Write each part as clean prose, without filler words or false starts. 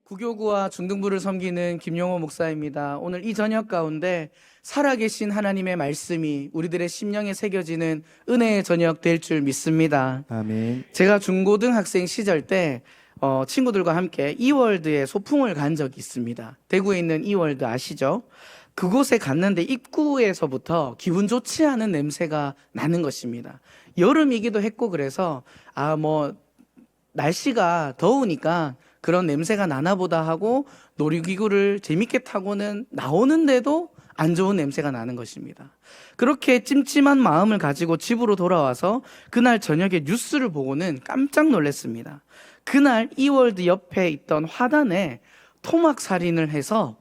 구교구와 중등부를 섬기는 김용호 목사입니다. 오늘 이 저녁 가운데 살아계신 하나님의 말씀이 우리들의 심령에 새겨지는 은혜의 저녁 될 줄 믿습니다. 아멘. 제가 중고등학생 시절 때 친구들과 함께 이월드에 소풍을 간 적이 있습니다. 대구에 있는 이월드 아시죠? 그곳에 갔는데 입구에서부터 기분 좋지 않은 냄새가 나는 것입니다. 여름이기도 했고 그래서 날씨가 더우니까 그런 냄새가 나나 보다 하고 놀이기구를 재밌게 타고는 나오는데도 안 좋은 냄새가 나는 것입니다. 그렇게 찜찜한 마음을 가지고 집으로 돌아와서 그날 저녁에 뉴스를 보고는 깜짝 놀랐습니다. 그날 이월드 옆에 있던 화단에 토막 살인을 해서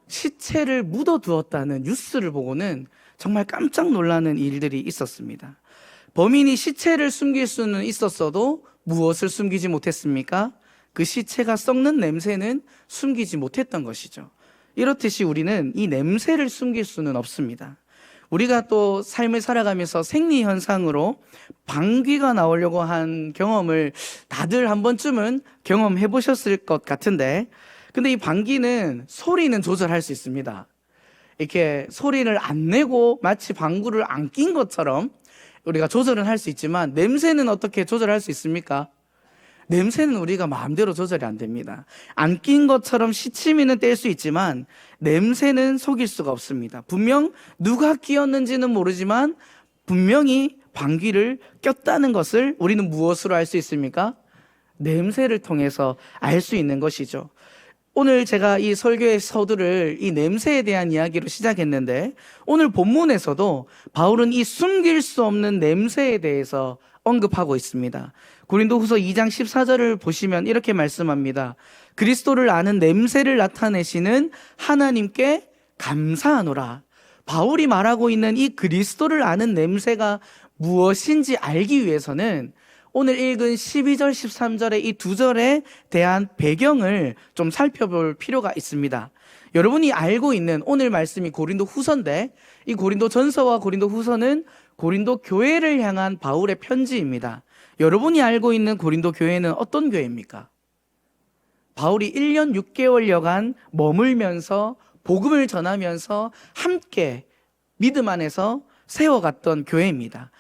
시체를 묻어두었다는 뉴스를 보고는 정말 깜짝 놀라는 일들이 있었습니다. 범인이 시체를 숨길 수는 있었어도 무엇을 숨기지 못했습니까? 그 시체가 썩는 냄새는 숨기지 못했던 것이죠. 이렇듯이 우리는 이 냄새를 숨길 수는 없습니다. 우리가 또 삶을 살아가면서 생리현상으로 방귀가 나오려고 한 경험을 다들 한 번쯤은 경험해 보셨을 것 같은데, 근데 이 방귀는 소리는 조절할 수 있습니다. 이렇게 소리를 안 내고 마치 방구를 안 낀 것처럼 우리가 조절은 할 수 있지만 냄새는 어떻게 조절할 수 있습니까? 냄새는 우리가 마음대로 조절이 안 됩니다. 안 낀 것처럼 시치미는 뗄 수 있지만 냄새는 속일 수가 없습니다. 분명 누가 끼었는지는 모르지만 분명히 방귀를 꼈다는 것을 우리는 무엇으로 알 수 있습니까? 냄새를 통해서 알 수 있는 것이죠. 오늘 제가 이 설교의 서두를 이 냄새에 대한 이야기로 시작했는데, 오늘 본문에서도 바울은 이 숨길 수 없는 냄새에 대해서 언급하고 있습니다. 고린도후서 2장 14절을 보시면 이렇게 말씀합니다. 그리스도를 아는 냄새를 나타내시는 하나님께 감사하노라. 바울이 말하고 있는 이 그리스도를 아는 냄새가 무엇인지 알기 위해서는 오늘 읽은 12절, 13절의 이 두 절에 대한 배경을 좀 살펴볼 필요가 있습니다. 여러분이 알고 있는 오늘 말씀이 고린도 후서인데, 이 고린도 전서와 고린도 후서는 고린도 교회를 향한 바울의 편지입니다. 여러분이 알고 있는 고린도 교회는 어떤 교회입니까? 바울이 1년 6개월여간 머물면서 복음을 전하면서 함께 믿음 안에서 세워갔던 교회입니다.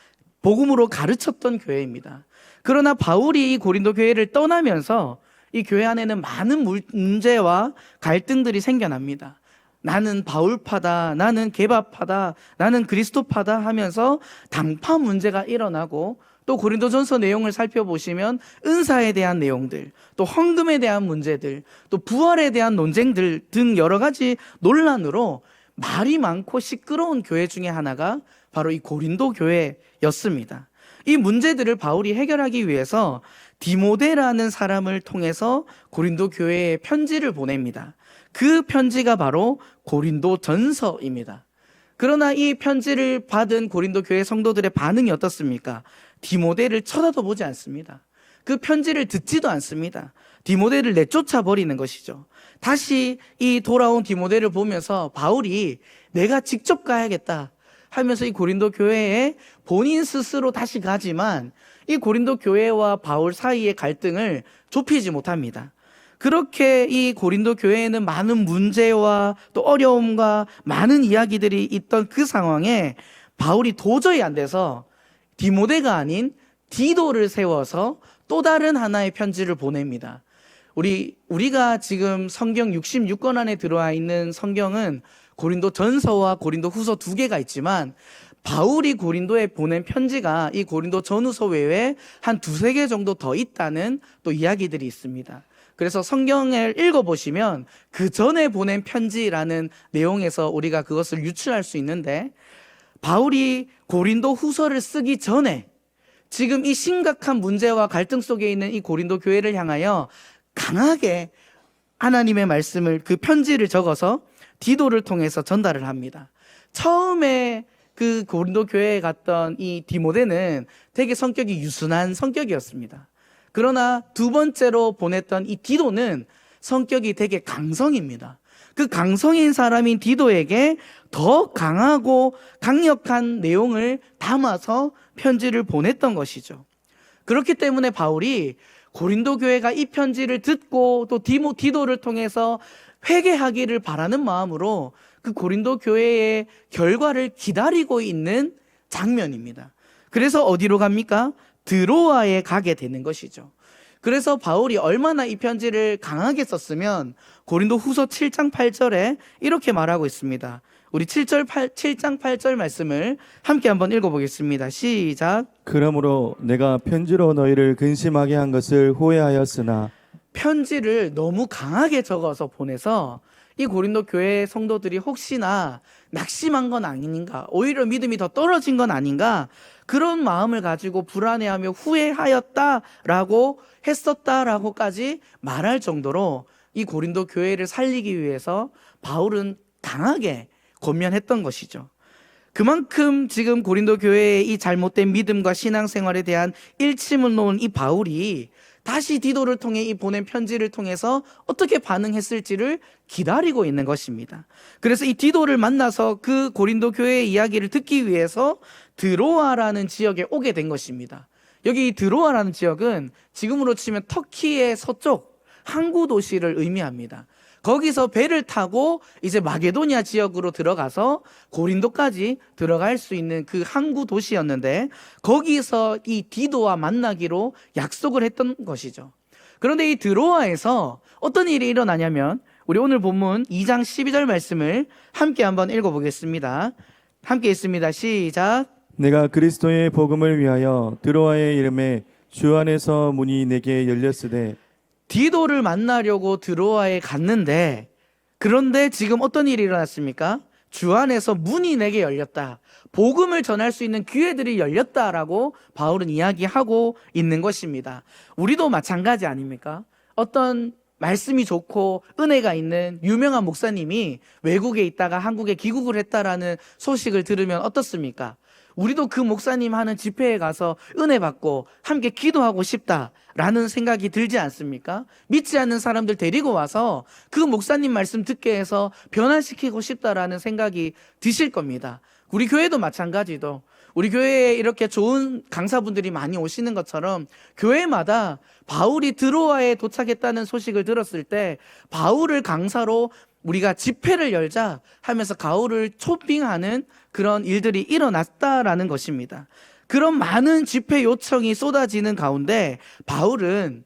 복음으로 가르쳤던 교회입니다. 그러나 바울이 이 고린도 교회를 떠나면서 이 교회 안에는 많은 문제와 갈등들이 생겨납니다. 나는 바울파다, 나는 게바파다, 나는 그리스도파다 하면서 당파 문제가 일어나고, 또 고린도전서 내용을 살펴보시면 은사에 대한 내용들, 또 헌금에 대한 문제들, 또 부활에 대한 논쟁들 등 여러 가지 논란으로 말이 많고 시끄러운 교회 중에 하나가 바로 이 고린도 교회였습니다. 이 문제들을 바울이 해결하기 위해서 디모데라는 사람을 통해서 고린도 교회에 편지를 보냅니다. 그 편지가 바로 고린도 전서입니다. 그러나 이 편지를 받은 고린도 교회 성도들의 반응이 어떻습니까? 디모데를 쳐다도 보지 않습니다. 그 편지를 듣지도 않습니다. 디모데를 내쫓아 버리는 것이죠. 다시 이 돌아온 디모데를 보면서 바울이 내가 직접 가야겠다 하면서 이 고린도 교회에 본인 스스로 다시 가지만 이 고린도 교회와 바울 사이의 갈등을 좁히지 못합니다. 그렇게 이 고린도 교회에는 많은 문제와 또 어려움과 많은 이야기들이 있던 그 상황에 바울이 도저히 안 돼서 디모데가 아닌 디도를 세워서 또 다른 하나의 편지를 보냅니다. 우리가 지금 성경 66권 안에 들어와 있는 성경은 고린도 전서와 고린도 후서 두 개가 있지만, 바울이 고린도에 보낸 편지가 이 고린도 전후서 외에 한 두세 개 정도 더 있다는 또 이야기들이 있습니다. 그래서 성경을 읽어보시면 그 전에 보낸 편지라는 내용에서 우리가 그것을 유추할 수 있는데, 바울이 고린도 후서를 쓰기 전에 지금 이 심각한 문제와 갈등 속에 있는 이 고린도 교회를 향하여 강하게 하나님의 말씀을, 그 편지를 적어서 디도를 통해서 전달을 합니다. 처음에 그 고린도 교회에 갔던 이 디모데는 되게 성격이 유순한 성격이었습니다. 그러나 두 번째로 보냈던 이 디도는 성격이 되게 강성입니다. 그 강성인 사람인 디도에게 더 강하고 강력한 내용을 담아서 편지를 보냈던 것이죠. 그렇기 때문에 바울이 고린도 교회가 이 편지를 듣고 또 디도를 통해서 회개하기를 바라는 마음으로 그 고린도 교회의 결과를 기다리고 있는 장면입니다. 그래서 어디로 갑니까? 드로아에 가게 되는 것이죠. 그래서 바울이 얼마나 이 편지를 강하게 썼으면 고린도 후서 7장 8절에 이렇게 말하고 있습니다. 우리 7장 8절 말씀을 함께 한번 읽어보겠습니다. 시작. 그러므로 내가 편지로 너희를 근심하게 한 것을 후회하였으나. 편지를 너무 강하게 적어서 보내서 이 고린도 교회 성도들이 혹시나 낙심한 건 아닌가, 오히려 믿음이 더 떨어진 건 아닌가, 그런 마음을 가지고 불안해하며 후회하였다라고 했었다라고까지 말할 정도로 이 고린도 교회를 살리기 위해서 바울은 강하게 권면했던 것이죠. 그만큼 지금 고린도 교회의 이 잘못된 믿음과 신앙생활에 대한 일침을 놓은 이 바울이 다시 디도를 통해 이 보낸 편지를 통해서 어떻게 반응했을지를 기다리고 있는 것입니다. 그래서 이 디도를 만나서 그 고린도 교회의 이야기를 듣기 위해서 드로아라는 지역에 오게 된 것입니다. 여기 이 드로아라는 지역은 지금으로 치면 터키의 서쪽 항구 도시를 의미합니다. 거기서 배를 타고 이제 마게도니아 지역으로 들어가서 고린도까지 들어갈 수 있는 그 항구 도시였는데, 거기서 이 디도와 만나기로 약속을 했던 것이죠. 그런데 이 드로아에서 어떤 일이 일어나냐면, 우리 오늘 본문 2장 12절 말씀을 함께 한번 읽어보겠습니다. 함께 읽습니다. 시작. 내가 그리스도의 복음을 위하여 드로아의 이름에 주 안에서 문이 내게 열렸으되. 디도를 만나려고 드로아에 갔는데, 그런데 지금 어떤 일이 일어났습니까? 주 안에서 문이 내게 열렸다, 복음을 전할 수 있는 기회들이 열렸다라고 바울은 이야기하고 있는 것입니다. 우리도 마찬가지 아닙니까? 어떤 말씀이 좋고 은혜가 있는 유명한 목사님이 외국에 있다가 한국에 귀국을 했다라는 소식을 들으면 어떻습니까? 우리도 그 목사님 하는 집회에 가서 은혜 받고 함께 기도하고 싶다라는 생각이 들지 않습니까? 믿지 않는 사람들 데리고 와서 그 목사님 말씀 듣게 해서 변화시키고 싶다라는 생각이 드실 겁니다. 우리 교회도 마찬가지도, 우리 교회에 이렇게 좋은 강사분들이 많이 오시는 것처럼 교회마다 바울이 드로아에 도착했다는 소식을 들었을 때 바울을 강사로 우리가 집회를 열자 하면서 바울을 초빙하는 그런 일들이 일어났다라는 것입니다. 그런 많은 집회 요청이 쏟아지는 가운데 바울은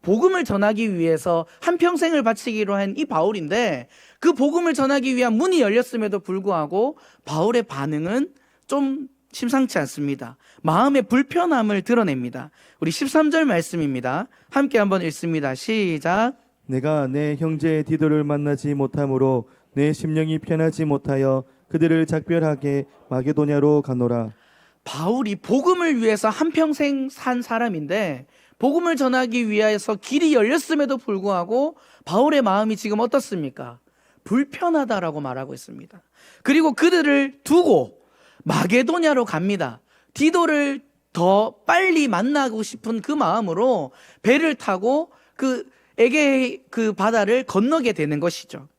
복음을 전하기 위해서 한평생을 바치기로 한 이 바울인데, 그 복음을 전하기 위한 문이 열렸음에도 불구하고 바울의 반응은 좀 심상치 않습니다. 마음의 불편함을 드러냅니다. 우리 13절 말씀입니다. 함께 한번 읽습니다. 시작. 내가 내 형제 디도를 만나지 못함으로 내 심령이 편하지 못하여 그들을 작별하게 마게도냐로 가노라. 바울이 복음을 위해서 한평생 산 사람인데, 복음을 전하기 위해서 길이 열렸음에도 불구하고 바울의 마음이 지금 어떻습니까? 불편하다라고 말하고 있습니다. 그리고 그들을 두고 마게도냐로 갑니다. 디도를 더 빨리 만나고 싶은 그 마음으로 배를 타고 그 에게의 그 바다를 건너게 되는 것이죠.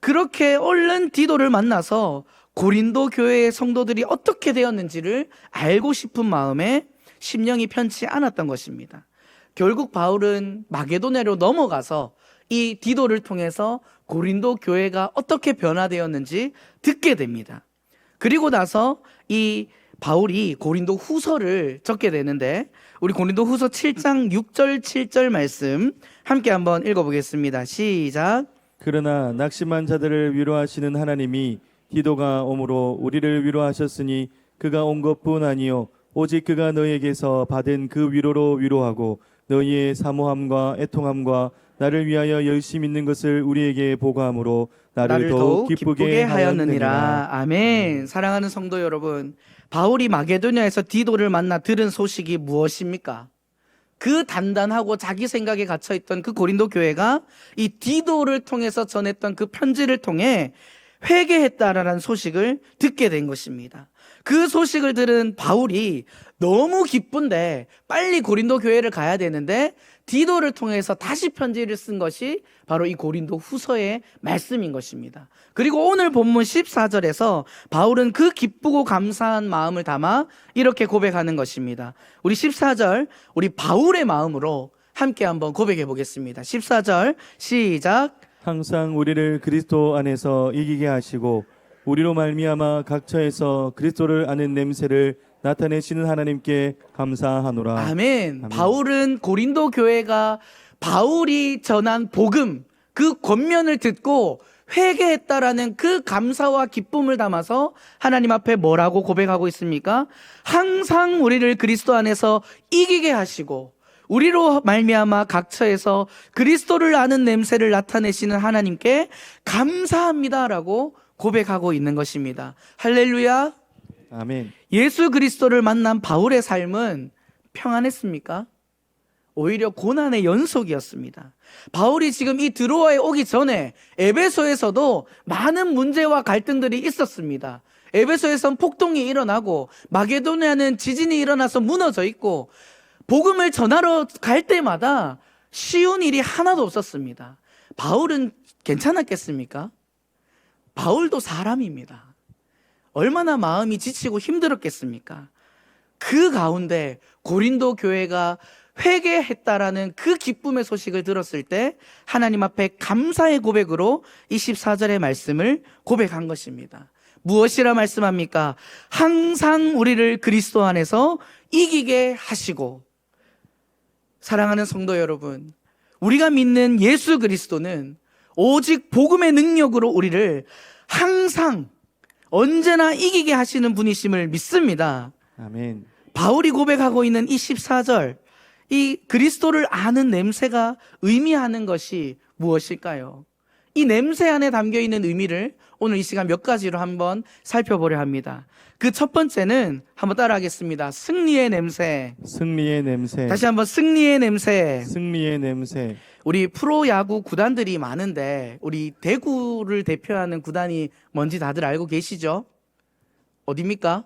그렇게 얼른 디도를 만나서 고린도 교회의 성도들이 어떻게 되었는지를 알고 싶은 마음에 심령이 편치 않았던 것입니다. 결국 바울은 마게도냐로 넘어가서 이 디도를 통해서 고린도 교회가 어떻게 변화되었는지 듣게 됩니다. 그리고 나서 이 바울이 고린도 후서를 적게 되는데, 우리 고린도 후서 7장 6절 7절 말씀 함께 한번 읽어보겠습니다. 시작. 그러나 낙심한 자들을 위로하시는 하나님이 디도가 오므로 우리를 위로하셨으니 그가 온 것뿐 아니요 오직 그가 너희에게서 받은 그 위로로 위로하고 너희의 사모함과 애통함과 나를 위하여 열심 있는 것을 우리에게 보고함으로 나를 더욱 기쁘게 하였느니라. 아멘. 사랑하는 성도 여러분, 바울이 마게도냐에서 디도를 만나 들은 소식이 무엇입니까? 그 단단하고 자기 생각에 갇혀있던 그 고린도 교회가 이 디도를 통해서 전했던 그 편지를 통해 회개했다라는 소식을 듣게 된 것입니다. 그 소식을 들은 바울이 너무 기쁜데 빨리 고린도 교회를 가야 되는데 디도를 통해서 다시 편지를 쓴 것이 바로 이 고린도 후서의 말씀인 것입니다. 그리고 오늘 본문 14절에서 바울은 그 기쁘고 감사한 마음을 담아 이렇게 고백하는 것입니다. 우리 14절, 우리 바울의 마음으로 함께 한번 고백해 보겠습니다. 14절 시작. 항상 우리를 그리스도 안에서 이기게 하시고 우리로 말미암아 각처에서 그리스도를 아는 냄새를 나타내시는 하나님께 감사하노라. 아멘. 바울은 고린도 교회가 바울이 전한 복음, 그 권면을 듣고 회개했다라는 그 감사와 기쁨을 담아서 하나님 앞에 뭐라고 고백하고 있습니까? 항상 우리를 그리스도 안에서 이기게 하시고 우리로 말미암아 각처에서 그리스도를 아는 냄새를 나타내시는 하나님께 감사합니다라고 고백하고 있는 것입니다. 할렐루야. 아멘. 예수 그리스도를 만난 바울의 삶은 평안했습니까? 오히려 고난의 연속이었습니다. 바울이 지금 이 드로아에 오기 전에 에베소에서도 많은 문제와 갈등들이 있었습니다. 에베소에선 폭동이 일어나고 마게도냐는 지진이 일어나서 무너져 있고 복음을 전하러 갈 때마다 쉬운 일이 하나도 없었습니다. 바울은 괜찮았겠습니까? 바울도 사람입니다. 얼마나 마음이 지치고 힘들었겠습니까? 그 가운데 고린도 교회가 회개했다라는 그 기쁨의 소식을 들었을 때 하나님 앞에 감사의 고백으로 24절의 말씀을 고백한 것입니다. 무엇이라 말씀합니까? 항상 우리를 그리스도 안에서 이기게 하시고. 사랑하는 성도 여러분, 우리가 믿는 예수 그리스도는 오직 복음의 능력으로 우리를 항상 언제나 이기게 하시는 분이심을 믿습니다. 아멘. 바울이 고백하고 있는 이 14절, 이 그리스도를 아는 냄새가 의미하는 것이 무엇일까요? 이 냄새 안에 담겨 있는 의미를 오늘 이 시간 몇 가지로 한번 살펴보려 합니다. 그 첫 번째는 한번 따라하겠습니다. 승리의 냄새. 승리의 냄새. 다시 한번 승리의 냄새. 승리의 냄새. 우리 프로야구 구단들이 많은데 우리 대구를 대표하는 구단이 뭔지 다들 알고 계시죠? 어디입니까?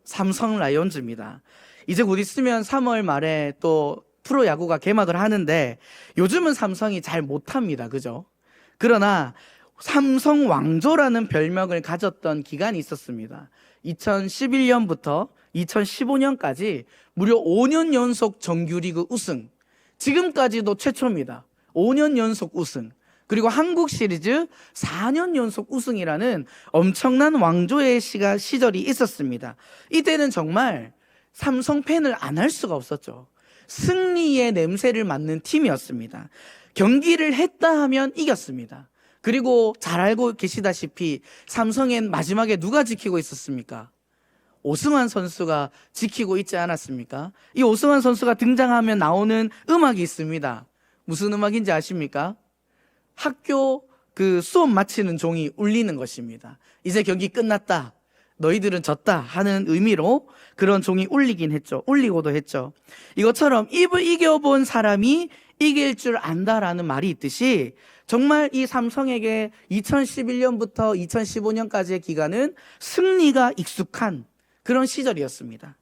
삼성 라이온즈입니다. 이제 곧 있으면 3월 말에 또 프로야구가 개막을 하는데 요즘은 삼성이 잘 못합니다. 그죠? 그러나 삼성 왕조라는 별명을 가졌던 기간이 있었습니다. 2011년부터 2015년까지 무려 5년 연속 정규리그 우승, 지금까지도 최초입니다. 5년 연속 우승, 그리고 한국 시리즈 4년 연속 우승이라는 엄청난 왕조의 시절이 있었습니다. 이때는 정말 삼성 팬을 안 할 수가 없었죠. 승리의 냄새를 맡는 팀이었습니다. 경기를 했다 하면 이겼습니다. 그리고 잘 알고 계시다시피 삼성엔 마지막에 누가 지키고 있었습니까? 오승환 선수가 지키고 있지 않았습니까? 이 오승환 선수가 등장하면 나오는 음악이 있습니다. 무슨 음악인지 아십니까? 학교 그 수업 마치는 종이 울리는 것입니다. 이제 경기 끝났다, 너희들은 졌다 하는 의미로 그런 종이 울리긴 했죠. 울리고도 했죠. 이것처럼 이겨본 사람이 이길 줄 안다라는 말이 있듯이 정말 이 삼성에게 2011년부터 2015년까지의 기간은 승리가 익숙한 그런 시절이었습니다.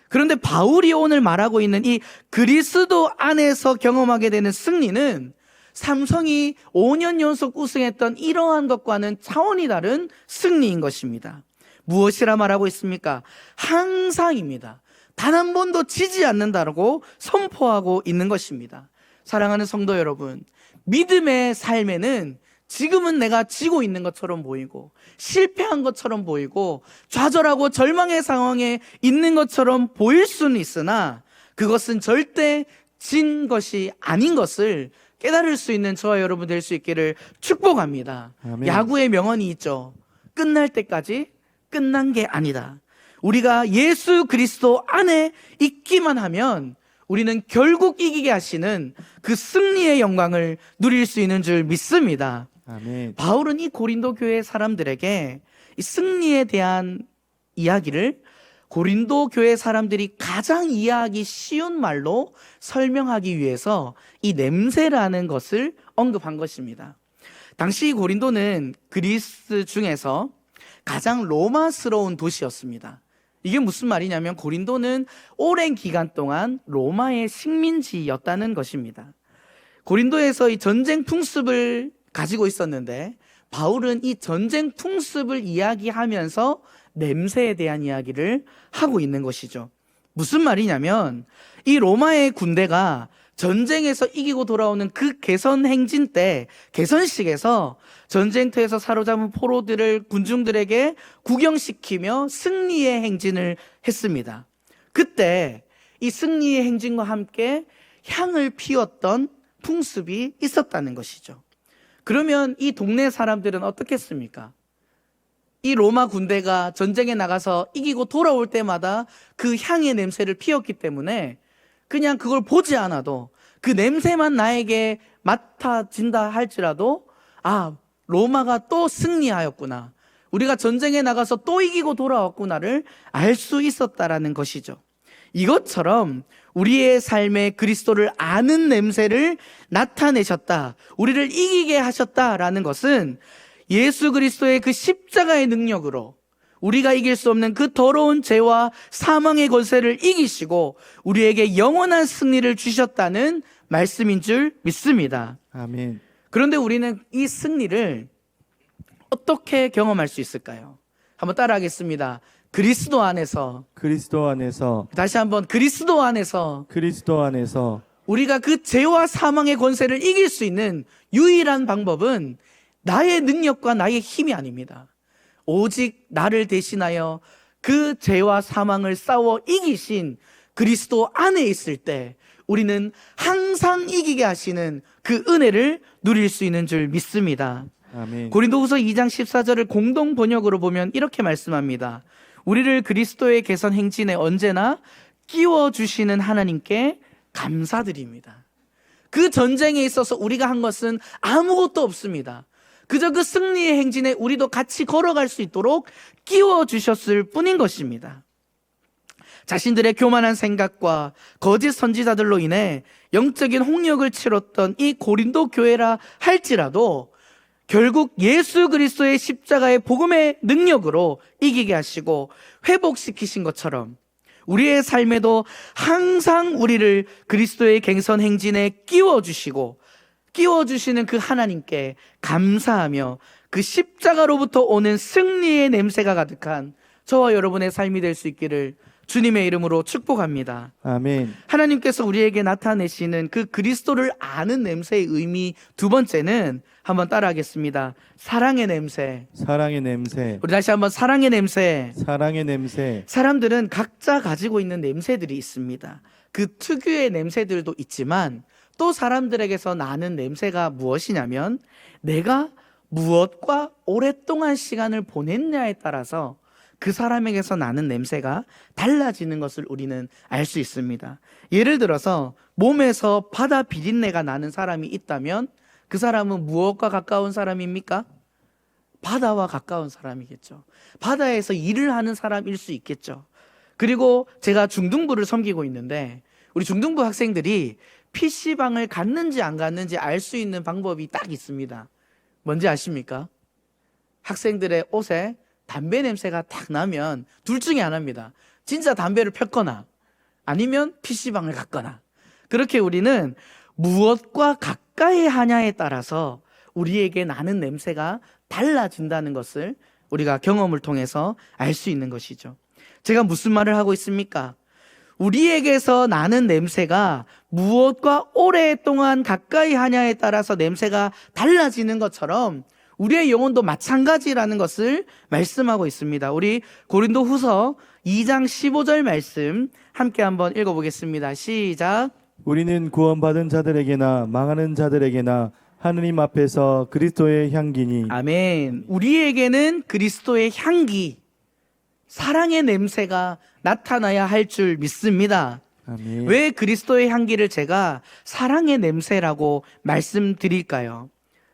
그런데 바울이 오늘 말하고 있는 이 그리스도 안에서 경험하게 되는 승리는 삼성이 5년 연속 우승했던 이러한 것과는 차원이 다른 승리인 것입니다. 무엇이라 말하고 있습니까? 항상입니다. 단 한 번도 지지 않는다고 선포하고 있는 것입니다. 사랑하는 성도 여러분, 믿음의 삶에는 지금은 내가 지고 있는 것처럼 보이고 실패한 것처럼 보이고 좌절하고 절망의 상황에 있는 것처럼 보일 수는 있으나 그것은 절대 진 것이 아닌 것을 깨달을 수 있는 저와 여러분 될 수 있기를 축복합니다. 아멘. 야구의 명언이 있죠. 끝날 때까지 끝난 게 아니다. 우리가 예수 그리스도 안에 있기만 하면 우리는 결국 이기게 하시는 그 승리의 영광을 누릴 수 있는 줄 믿습니다. 아멘. 바울은 이 고린도 교회 사람들에게 이 승리에 대한 이야기를 고린도 교회 사람들이 가장 이해하기 쉬운 말로 설명하기 위해서 이 냄새라는 것을 언급한 것입니다. 당시 고린도는 그리스 중에서 가장 로마스러운 도시였습니다. 이게 무슨 말이냐면 고린도는 오랜 기간 동안 로마의 식민지였다는 것입니다. 고린도에서 이 전쟁 풍습을 가지고 있었는데 바울은 이 전쟁 풍습을 이야기하면서 냄새에 대한 이야기를 하고 있는 것이죠. 무슨 말이냐면 이 로마의 군대가 전쟁에서 이기고 돌아오는 그 개선 행진 때, 개선식에서 전쟁터에서 사로잡은 포로들을 군중들에게 구경시키며 승리의 행진을 했습니다. 그때 이 승리의 행진과 함께 향을 피웠던 풍습이 있었다는 것이죠. 그러면 이 동네 사람들은 어떻겠습니까? 이 로마 군대가 전쟁에 나가서 이기고 돌아올 때마다 그 향의 냄새를 피웠기 때문에 그냥 그걸 보지 않아도 그 냄새만 나에게 맡아진다 할지라도, 아, 로마가 또 승리하였구나, 우리가 전쟁에 나가서 또 이기고 돌아왔구나를 알 수 있었다라는 것이죠. 이것처럼 우리의 삶에 그리스도를 아는 냄새를 나타내셨다, 우리를 이기게 하셨다라는 것은 예수 그리스도의 그 십자가의 능력으로 우리가 이길 수 없는 그 더러운 죄와 사망의 권세를 이기시고 우리에게 영원한 승리를 주셨다는 말씀인 줄 믿습니다. 아멘. 그런데 우리는 이 승리를 어떻게 경험할 수 있을까요? 한번 따라하겠습니다. 그리스도 안에서. 그리스도 안에서. 다시 한번, 그리스도 안에서. 그리스도 안에서. 우리가 그 죄와 사망의 권세를 이길 수 있는 유일한 방법은 나의 능력과 나의 힘이 아닙니다. 오직 나를 대신하여 그 죄와 사망을 싸워 이기신 그리스도 안에 있을 때 우리는 항상 이기게 하시는 그 은혜를 누릴 수 있는 줄 믿습니다. 아멘. 고린도후서 2장 14절을 공동 번역으로 보면 이렇게 말씀합니다. 우리를 그리스도의 개선 행진에 언제나 끼워 주시는 하나님께 감사드립니다. 그 전쟁에 있어서 우리가 한 것은 아무것도 없습니다. 그저 그 승리의 행진에 우리도 같이 걸어갈 수 있도록 끼워 주셨을 뿐인 것입니다. 자신들의 교만한 생각과 거짓 선지자들로 인해 영적인 홍역을 치렀던 이 고린도 교회라 할지라도 결국 예수 그리스도의 십자가의 복음의 능력으로 이기게 하시고 회복시키신 것처럼 우리의 삶에도 항상 우리를 그리스도의 갱선 행진에 끼워주시고 끼워주시는 그 하나님께 감사하며 그 십자가로부터 오는 승리의 냄새가 가득한 저와 여러분의 삶이 될 수 있기를 주님의 이름으로 축복합니다. 아멘. 하나님께서 우리에게 나타내시는 그 그리스도를 아는 냄새의 의미 두 번째는 한번 따라하겠습니다. 사랑의 냄새. 사랑의 냄새. 우리 다시 한번 사랑의 냄새. 사랑의 냄새. 사람들은 각자 가지고 있는 냄새들이 있습니다. 그 특유의 냄새들도 있지만 또 사람들에게서 나는 냄새가 무엇이냐면 내가 무엇과 오랫동안 시간을 보냈냐에 따라서 그 사람에게서 나는 냄새가 달라지는 것을 우리는 알 수 있습니다. 예를 들어서 몸에서 바다 비린내가 나는 사람이 있다면 그 사람은 무엇과 가까운 사람입니까? 바다와 가까운 사람이겠죠. 바다에서 일을 하는 사람일 수 있겠죠. 그리고 제가 중등부를 섬기고 있는데 우리 중등부 학생들이 PC방을 갔는지 안 갔는지 알 수 있는 방법이 딱 있습니다. 뭔지 아십니까? 학생들의 옷에 담배 냄새가 딱 나면 둘 중에 하나입니다. 진짜 담배를 폈거나 아니면 PC방을 갔거나. 그렇게 우리는 무엇과 가까이 하냐에 따라서 우리에게 나는 냄새가 달라진다는 것을 우리가 경험을 통해서 알 수 있는 것이죠. 제가 무슨 말을 하고 있습니까? 우리에게서 나는 냄새가 무엇과 오랫동안 가까이 하냐에 따라서 냄새가 달라지는 것처럼 우리의 영혼도 마찬가지라는 것을 말씀하고 있습니다. 우리 고린도 후서 2장 15절 말씀 함께 한번 읽어보겠습니다. 시작. 우리는 구원받은 자들에게나 망하는 자들에게나 하느님 앞에서 그리스도의 향기니. 아멘. 우리에게는 그리스도의 향기, 사랑의 냄새가 나타나야 할 줄 믿습니다. 아멘. 왜 그리스도의 향기를 제가 사랑의 냄새라고 말씀드릴까요?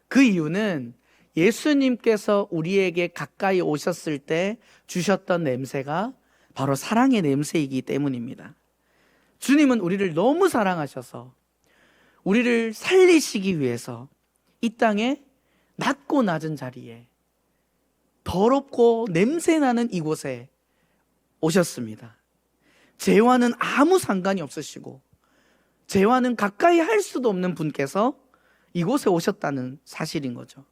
그 이유는 예수님께서 우리에게 가까이 오셨을 때 주셨던 냄새가 바로 사랑의 냄새이기 때문입니다. 주님은 우리를 너무 사랑하셔서 우리를 살리시기 위해서 이 땅에 낮고 낮은 자리에 더럽고 냄새나는 이곳에 오셨습니다. 죄와는 아무 상관이 없으시고 죄와는 가까이 할 수도 없는 분께서 이곳에 오셨다는 사실인 거죠.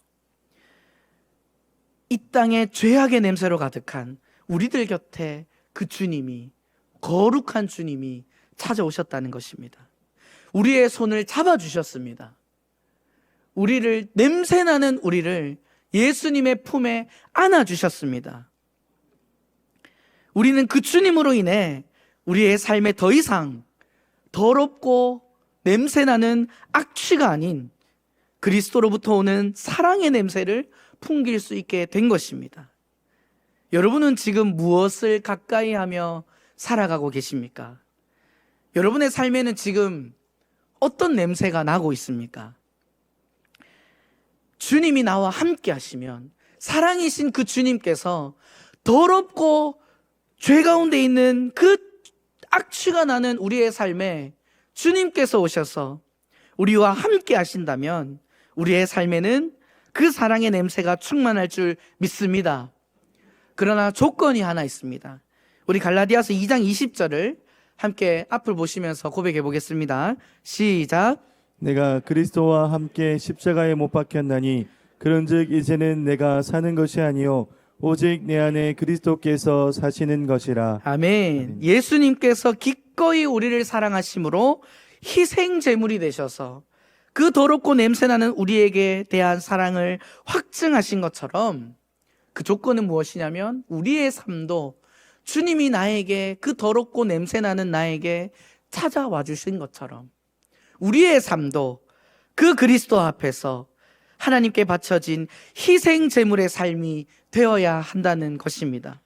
이 땅에 죄악의 냄새로 가득한 우리들 곁에 그 주님이, 거룩한 주님이 찾아오셨다는 것입니다. 우리의 손을 잡아주셨습니다. 우리를, 냄새나는 우리를 예수님의 품에 안아주셨습니다. 우리는 그 주님으로 인해 우리의 삶에 더 이상 더럽고 냄새나는 악취가 아닌 그리스도로부터 오는 사랑의 냄새를 풍길 수 있게 된 것입니다. 여러분은 지금 무엇을 가까이 하며 살아가고 계십니까? 여러분의 삶에는 지금 어떤 냄새가 나고 있습니까? 주님이 나와 함께 하시면, 사랑이신 그 주님께서 더럽고 죄 가운데 있는 그 악취가 나는 우리의 삶에 주님께서 오셔서 우리와 함께 하신다면 우리의 삶에는 그 사랑의 냄새가 충만할 줄 믿습니다. 그러나 조건이 하나 있습니다. 우리 갈라디아서 2장 20절을 함께 앞을 보시면서 고백해 보겠습니다. 시작. 내가 그리스도와 함께 십자가에 못 박혔나니 그런즉 이제는 내가 사는 것이 아니요 오직 내 안에 그리스도께서 사시는 것이라. 아멘. 예수님께서 기꺼이 우리를 사랑하심으로 희생 제물이 되셔서 그 더럽고 냄새나는 우리에게 대한 사랑을 확증하신 것처럼, 그 조건은 무엇이냐면 우리의 삶도 주님이 나에게, 그 더럽고 냄새나는 나에게 찾아와 주신 것처럼 우리의 삶도 그 그리스도 앞에서 하나님께 바쳐진 희생 제물의 삶이 되어야 한다는 것입니다.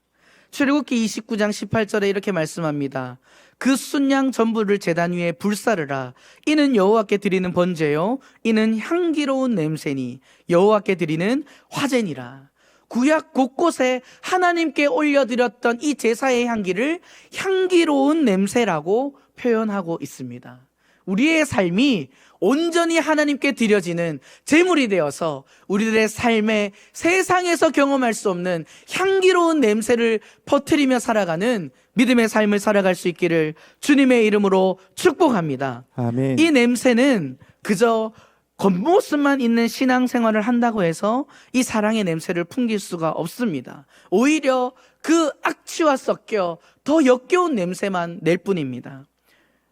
출애굽기 29장 18절에 이렇게 말씀합니다. 그 순양 전부를 제단 위에 불사르라. 이는 여호와께 드리는 번제요 이는 향기로운 냄새니 여호와께 드리는 화제니라. 구약 곳곳에 하나님께 올려드렸던 이 제사의 향기를 향기로운 냄새라고 표현하고 있습니다. 우리의 삶이 온전히 하나님께 드려지는 제물이 되어서 우리들의 삶에 세상에서 경험할 수 없는 향기로운 냄새를 퍼뜨리며 살아가는 믿음의 삶을 살아갈 수 있기를 주님의 이름으로 축복합니다. 아멘. 이 냄새는 그저 겉모습만 있는 신앙생활을 한다고 해서 이 사랑의 냄새를 풍길 수가 없습니다. 오히려 그 악취와 섞여 더 역겨운 냄새만 낼 뿐입니다.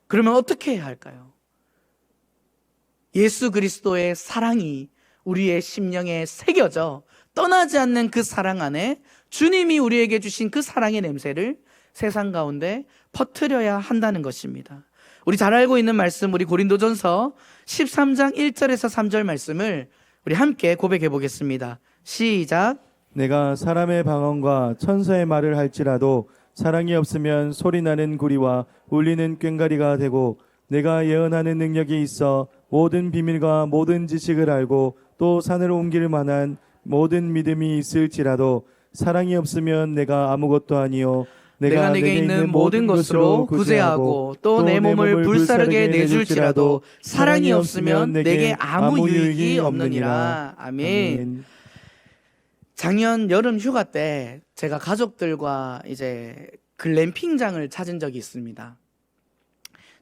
그러면 어떻게 해야 할까요? 예수 그리스도의 사랑이 우리의 심령에 새겨져 떠나지 않는 그 사랑 안에 주님이 우리에게 주신 그 사랑의 냄새를 세상 가운데 퍼뜨려야 한다는 것입니다. 우리 잘 알고 있는 말씀, 우리 고린도전서 13장 1절에서 3절 말씀을 우리 함께 고백해 보겠습니다. 시작. 내가 사람의 방언과 천사의 말을 할지라도 사랑이 없으면 소리나는 구리와 울리는 꽹과리가 되고, 내가 예언하는 능력이 있어 모든 비밀과 모든 지식을 알고 또 산을 옮길 만한 모든 믿음이 있을지라도 사랑이 없으면 내가 아무것도 아니요 내가 내게 있는 모든 것으로 구제하고 또 내 몸을 불사르게 내줄지라도 사랑이 없으면 내게 아무 유익이 없느니라. 아멘. 작년 여름 휴가 때 제가 가족들과 이제 글램핑장을 찾은 적이 있습니다.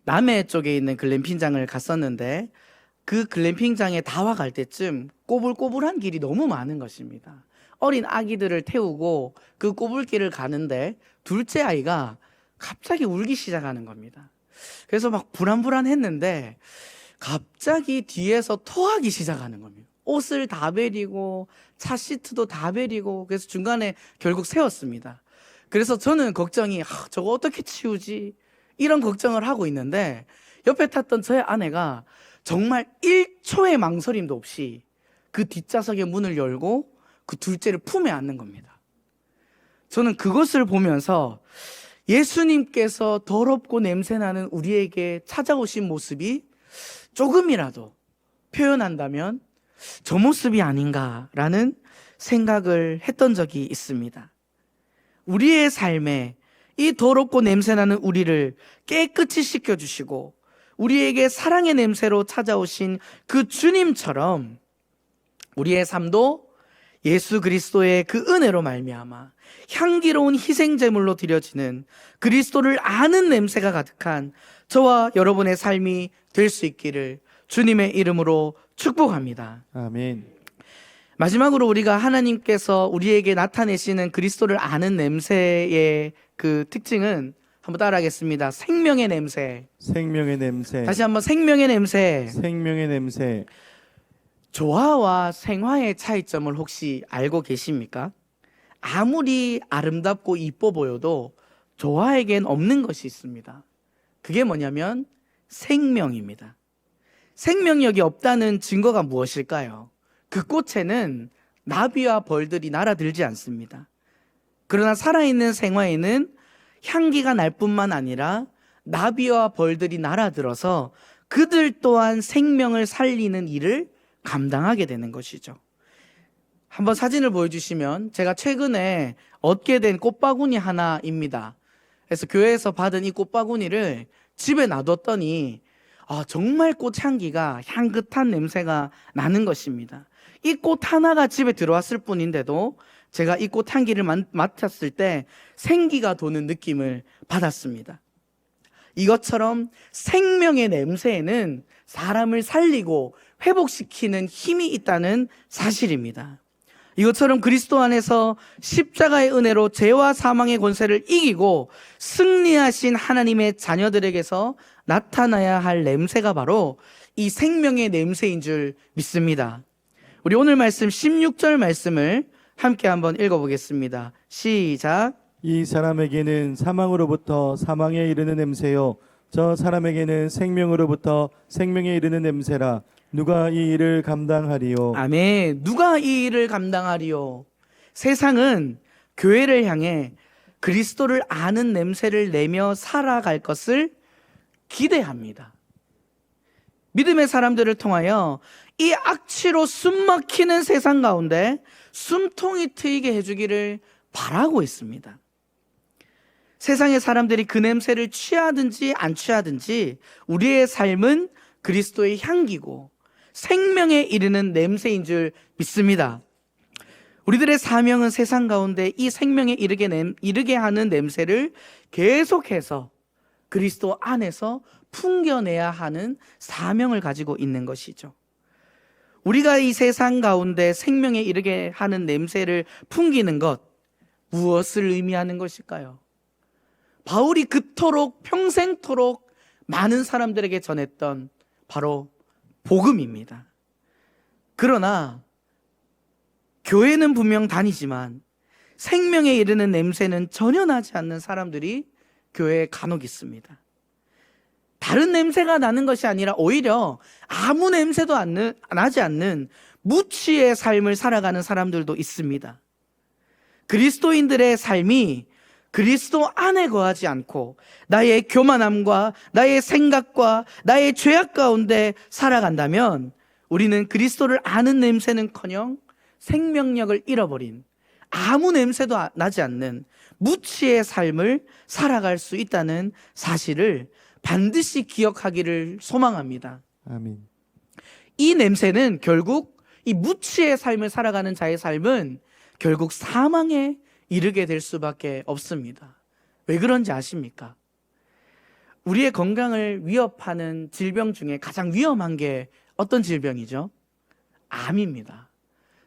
남해 쪽에 있는 글램핑장을 갔었는데 그 글램핑장에 다와갈 때쯤 꼬불꼬불한 길이 너무 많은 것입니다. 어린 아기들을 태우고 그 꼬불길을 가는데 둘째 아이가 갑자기 울기 시작하는 겁니다. 그래서 막 불안불안했는데 갑자기 뒤에서 토하기 시작하는 겁니다. 옷을 다 베리고 차 시트도 다 베리고, 그래서 중간에 결국 세웠습니다. 그래서 저는 걱정이, 저거 어떻게 치우지? 이런 걱정을 하고 있는데 옆에 탔던 저의 아내가 정말 1초의 망설임도 없이 그 뒷좌석의 문을 열고 그 둘째를 품에 안는 겁니다. 저는 그것을 보면서 예수님께서 더럽고 냄새나는 우리에게 찾아오신 모습이 조금이라도 표현한다면 저 모습이 아닌가라는 생각을 했던 적이 있습니다. 우리의 삶에 이 더럽고 냄새나는 우리를 깨끗이 씻겨주시고 우리에게 사랑의 냄새로 찾아오신 그 주님처럼 우리의 삶도 예수 그리스도의 그 은혜로 말미암아 향기로운 희생제물로 드려지는 그리스도를 아는 냄새가 가득한 저와 여러분의 삶이 될 수 있기를 주님의 이름으로 축복합니다. 아멘. 마지막으로 우리가 하나님께서 우리에게 나타내시는 그리스도를 아는 냄새의 그 특징은 한번 따라하겠습니다. 생명의 냄새. 생명의 냄새. 다시 한번 생명의 냄새. 생명의 냄새. 조화와 생화의 차이점을 혹시 알고 계십니까? 아무리 아름답고 이뻐 보여도 조화에겐 없는 것이 있습니다. 그게 뭐냐면 생명입니다. 생명력이 없다는 증거가 무엇일까요? 그 꽃에는 나비와 벌들이 날아들지 않습니다. 그러나 살아있는 생화에는 향기가 날 뿐만 아니라 나비와 벌들이 날아들어서 그들 또한 생명을 살리는 일을 감당하게 되는 것이죠. 한번 사진을 보여주시면 제가 최근에 얻게 된 꽃바구니 하나입니다. 그래서 교회에서 받은 이 꽃바구니를 집에 놔뒀더니 정말 꽃향기가 향긋한 냄새가 나는 것입니다. 이 꽃 하나가 집에 들어왔을 뿐인데도 제가 이 꽃향기를 맡았을 때 생기가 도는 느낌을 받았습니다. 이것처럼 생명의 냄새에는 사람을 살리고 회복시키는 힘이 있다는 사실입니다. 이것처럼 그리스도 안에서 십자가의 은혜로 죄와 사망의 권세를 이기고 승리하신 하나님의 자녀들에게서 나타나야 할 냄새가 바로 이 생명의 냄새인 줄 믿습니다. 우리 오늘 말씀 16절 말씀을 함께 한번 읽어보겠습니다. 시작. 이 사람에게는 사망으로부터 사망에 이르는 냄새요 저 사람에게는 생명으로부터 생명에 이르는 냄새라. 누가 이 일을 감당하리요? 아멘. 누가 이 일을 감당하리요? 세상은 교회를 향해 그리스도를 아는 냄새를 내며 살아갈 것을 기대합니다. 믿음의 사람들을 통하여 이 악취로 숨막히는 세상 가운데 숨통이 트이게 해주기를 바라고 있습니다. 세상의 사람들이 그 냄새를 취하든지 안 취하든지 우리의 삶은 그리스도의 향기고 생명에 이르는 냄새인 줄 믿습니다. 우리들의 사명은 세상 가운데 이 생명에 이르게 하는 냄새를 계속해서 그리스도 안에서 풍겨내야 하는 사명을 가지고 있는 것이죠. 우리가 이 세상 가운데 생명에 이르게 하는 냄새를 풍기는 것, 무엇을 의미하는 것일까요? 바울이 그토록 평생토록 많은 사람들에게 전했던 바로 복음입니다. 그러나 교회는 분명 다니지만 생명에 이르는 냄새는 전혀 나지 않는 사람들이 교회에 간혹 있습니다. 다른 냄새가 나는 것이 아니라 오히려 아무 냄새도 나지 않는 무취의 삶을 살아가는 사람들도 있습니다. 그리스도인들의 삶이 그리스도 안에 거하지 않고 나의 교만함과 나의 생각과 나의 죄악 가운데 살아간다면 우리는 그리스도를 아는 냄새는커녕 생명력을 잃어버린 아무 냄새도 나지 않는 무취의 삶을 살아갈 수 있다는 사실을 반드시 기억하기를 소망합니다. 아멘. 이 냄새는 결국 이 무취의 삶을 살아가는 자의 삶은 결국 사망에 이르게 될 수밖에 없습니다. 왜 그런지 아십니까? 우리의 건강을 위협하는 질병 중에 가장 위험한 게 어떤 질병이죠? 암입니다.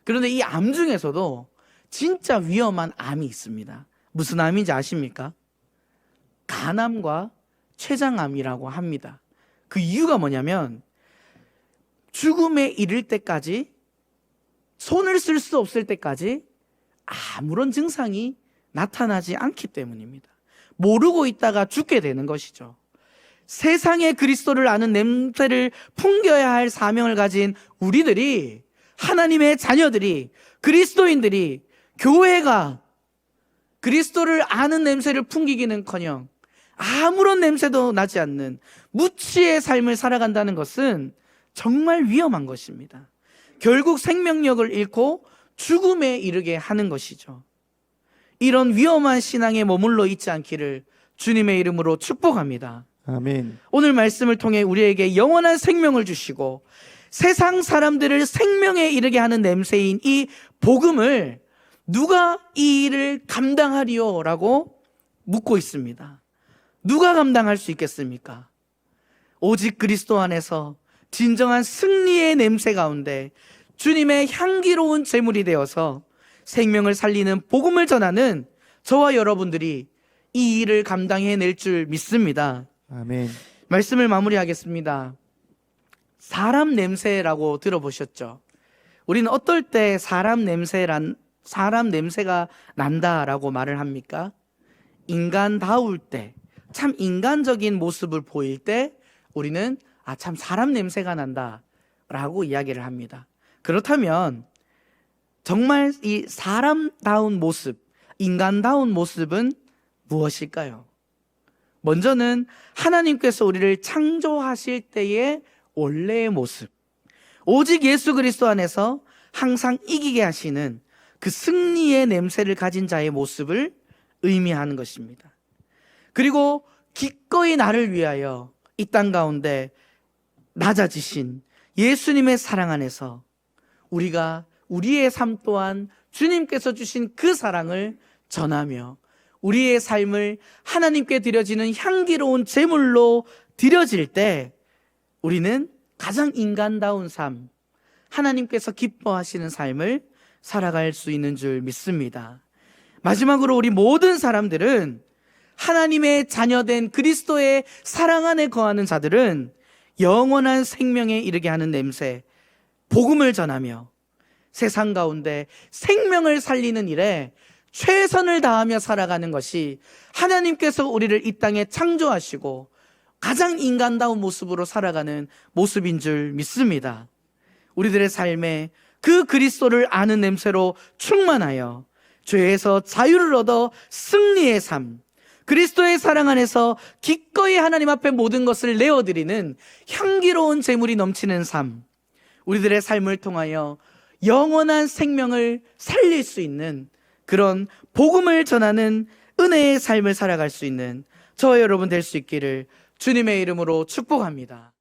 그런데 이 암 중에서도 진짜 위험한 암이 있습니다. 무슨 암인지 아십니까? 간암과 췌장암이라고 합니다. 그 이유가 뭐냐면 죽음에 이를 때까지, 손을 쓸 수 없을 때까지 아무런 증상이 나타나지 않기 때문입니다. 모르고 있다가 죽게 되는 것이죠. 세상의 그리스도를 아는 냄새를 풍겨야 할 사명을 가진 우리들이, 하나님의 자녀들이, 그리스도인들이, 교회가 그리스도를 아는 냄새를 풍기기는커녕 아무런 냄새도 나지 않는 무취의 삶을 살아간다는 것은 정말 위험한 것입니다. 결국 생명력을 잃고 죽음에 이르게 하는 것이죠. 이런 위험한 신앙에 머물러 있지 않기를 주님의 이름으로 축복합니다. 아멘. 오늘 말씀을 통해 우리에게 영원한 생명을 주시고 세상 사람들을 생명에 이르게 하는 냄새인 이 복음을 누가 이 일을 감당하리요? 라고 묻고 있습니다. 누가 감당할 수 있겠습니까? 오직 그리스도 안에서 진정한 승리의 냄새 가운데 주님의 향기로운 제물이 되어서 생명을 살리는 복음을 전하는 저와 여러분들이 이 일을 감당해낼 줄 믿습니다. 아멘. 말씀을 마무리하겠습니다. 사람 냄새라고 들어보셨죠? 우리는 어떨 때 사람 냄새가 난다라고 말을 합니까? 인간다울 때, 참 인간적인 모습을 보일 때 우리는 참 사람 냄새가 난다라고 이야기를 합니다. 그렇다면 정말 이 사람다운 모습, 인간다운 모습은 무엇일까요? 먼저는 하나님께서 우리를 창조하실 때의 원래의 모습, 오직 예수 그리스도 안에서 항상 이기게 하시는 그 승리의 냄새를 가진 자의 모습을 의미하는 것입니다. 그리고 기꺼이 나를 위하여 이 땅 가운데 낮아지신 예수님의 사랑 안에서 우리가 우리의 삶 또한 주님께서 주신 그 사랑을 전하며 우리의 삶을 하나님께 드려지는 향기로운 제물로 드려질 때 우리는 가장 인간다운 삶, 하나님께서 기뻐하시는 삶을 살아갈 수 있는 줄 믿습니다. 마지막으로 우리 모든 사람들은 하나님의 자녀된 그리스도의 사랑 안에 거하는 자들은 영원한 생명에 이르게 하는 냄새, 복음을 전하며 세상 가운데 생명을 살리는 일에 최선을 다하며 살아가는 것이 하나님께서 우리를 이 땅에 창조하시고 가장 인간다운 모습으로 살아가는 모습인 줄 믿습니다. 우리들의 삶에 그 그리스도를 아는 냄새로 충만하여 죄에서 자유를 얻어 승리의 삶, 그리스도의 사랑 안에서 기꺼이 하나님 앞에 모든 것을 내어드리는 향기로운 제물이 넘치는 삶, 우리들의 삶을 통하여 영원한 생명을 살릴 수 있는 그런 복음을 전하는 은혜의 삶을 살아갈 수 있는 저와 여러분 될 수 있기를 주님의 이름으로 축복합니다.